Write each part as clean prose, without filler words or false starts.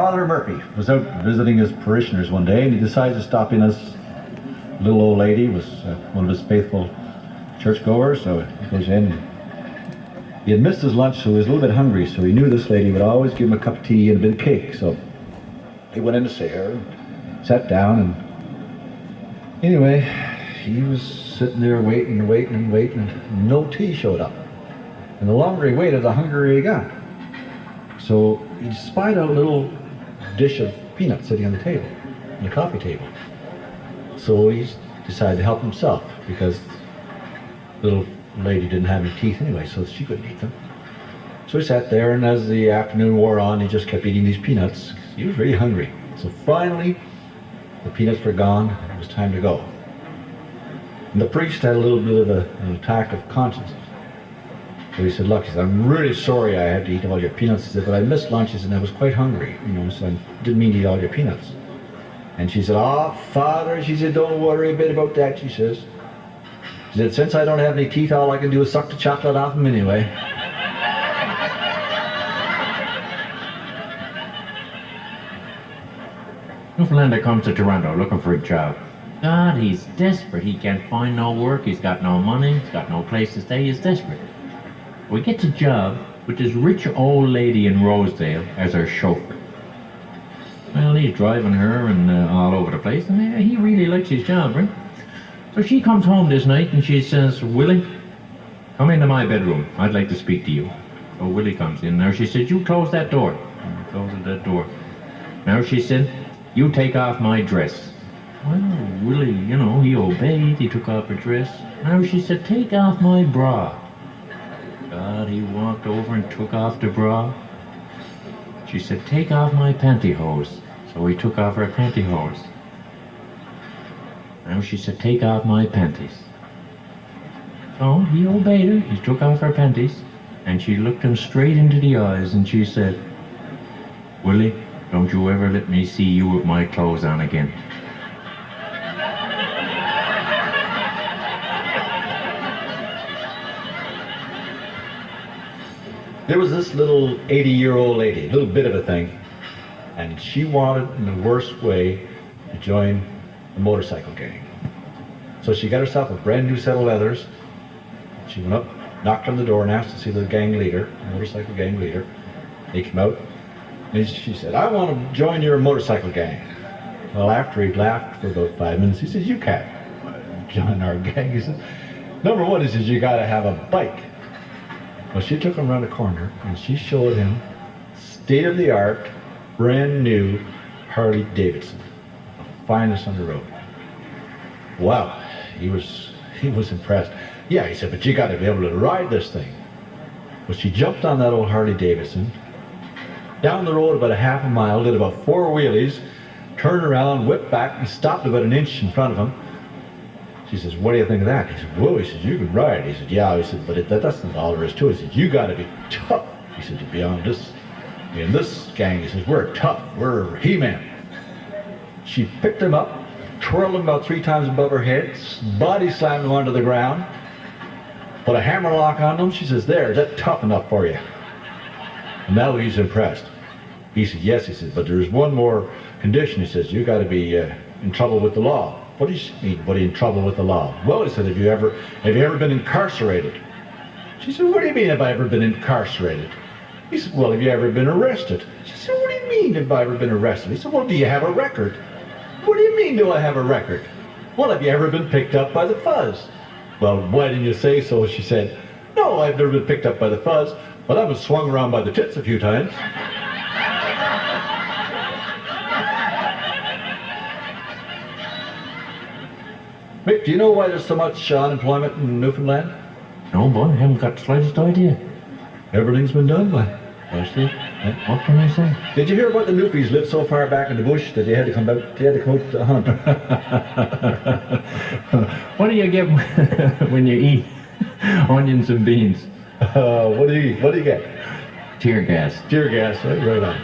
Father Murphy was out visiting his parishioners one day, and he decided to stop in. This little old lady was one of his faithful churchgoers, so he goes in. He had missed his lunch, so he was a little bit hungry, so he knew this lady would always give him a cup of tea and a bit of cake. So he went in to see her, sat down, and anyway, he was sitting there waiting, and no tea showed up. And the longer he waited, the hungrier he got. So he spied out a little dish of peanuts sitting on the table, on the coffee table. So he decided to help himself, because the little lady didn't have any teeth anyway, so she couldn't eat them. So he sat there, and as the afternoon wore on, he just kept eating these peanuts. He was really hungry. So finally, the peanuts were gone, and it was time to go. And the priest had a little bit of an attack of conscience. So he said, look, he said, I'm really sorry I had to eat all your peanuts. He said, but I missed lunch, and I was quite hungry, so I didn't mean to eat all your peanuts. And she said, oh, Father, she said, don't worry a bit about that, she says. She said, since I don't have any teeth, all I can do is suck the chocolate off them anyway. Newfoundlander comes to Toronto looking for a job. God, he's desperate. He can't find no work. He's got no money. He's got no place to stay. He's desperate. We gets a job with this rich old lady in Rosedale as her chauffeur. Well, he's driving her and all over the place, and he really likes his job, right? So she comes home this night and she says, Willie, come into my bedroom. I'd like to speak to you. So Willie comes in. Now she said, you close that door. And he closes that door. Now she said, you take off my dress. Well, Willie, he obeyed. He took off her dress. Now she said, take off my bra. God, he walked over and took off the bra. She said, take off my pantyhose. So he took off her pantyhose. Now she said, take off my panties. So he obeyed her. He took off her panties. And she looked him straight into the eyes and she said, Willie, don't you ever let me see you with my clothes on again. There was this little 80-year-old lady, a little bit of a thing, and she wanted, in the worst way, to join the motorcycle gang. So she got herself a brand new set of leathers. She went up, knocked on the door, and asked to see the gang leader, the motorcycle gang leader. He came out, and she said, I want to join your motorcycle gang. Well, after he'd laughed for about 5 minutes, he said, you can't join our gang. He said, number one, he says, you got to have a bike. Well, she took him around the corner, and she showed him state-of-the-art, brand new Harley Davidson, the finest on the road. Wow, he was impressed. Yeah, he said, but you got to be able to ride this thing. Well, she jumped on that old Harley Davidson, down the road about a half a mile, did about 4 wheelies, turned around, whipped back, and stopped about an inch in front of him. She says, what do you think of that? He said, whoa, he said, you can ride. He said, yeah. He said, but that's not all there is to it. He said, you got to be tough. He said, to be on this, in this gang, he says, we're tough. We're He-Man. She picked him up, twirled him about 3 times above her head, body slammed him onto the ground, put a hammer lock on him. She says, there, is that tough enough for you? And now he's impressed. He said, yes, he said, but there's one more condition. He says, you got to be in trouble with the law. What do you mean, what are you in trouble with the law? Well, he said, have you ever been incarcerated? She said, what do you mean, have I ever been incarcerated? He said, well, have you ever been arrested? She said, what do you mean, have I ever been arrested? He said, well, do you have a record? What do you mean, do I have a record? Well, have you ever been picked up by the fuzz? Well, why didn't you say so? She said, no, I've never been picked up by the fuzz, but I was swung around by the tits a few times. Mick, do you know why there's so much unemployment in Newfoundland? No, boy, I haven't got the slightest idea. Everything's been done by. What can I say? Did you hear about the Newfies lived so far back in the bush that they had to come out to hunt? What do you get when you eat onions and beans? What do you get? Tear gas. Tear gas, right on.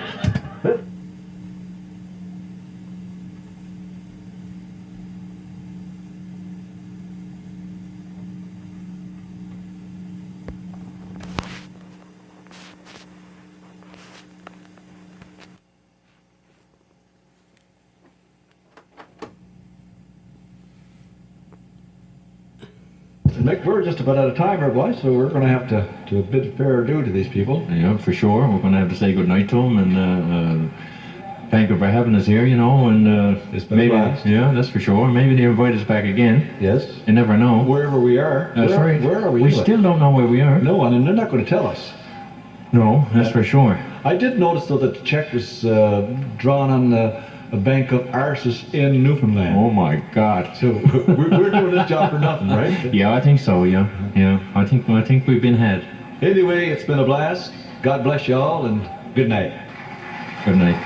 Mick, we're just about out of time here, boys, so we're going to have to bid fair adieu to these people. Yeah, for sure. We're going to have to say good night to them and thank them for having us here, and It's been a maybe, blast. yeah, that's for sure. Maybe they invite us back again. Yes. You never know. Wherever we are. That's right. Where are we? We anyway? still don't know where we are. No, and they're not going to tell us. No, that's for sure. I did notice, though, that the check was drawn on a bank of arses in Newfoundland. Oh my God. So we're doing this job for nothing, right? Yeah, I think so. Yeah, yeah. I think we've been had. Anyway, it's been a blast. God bless you all, and good night. Good night.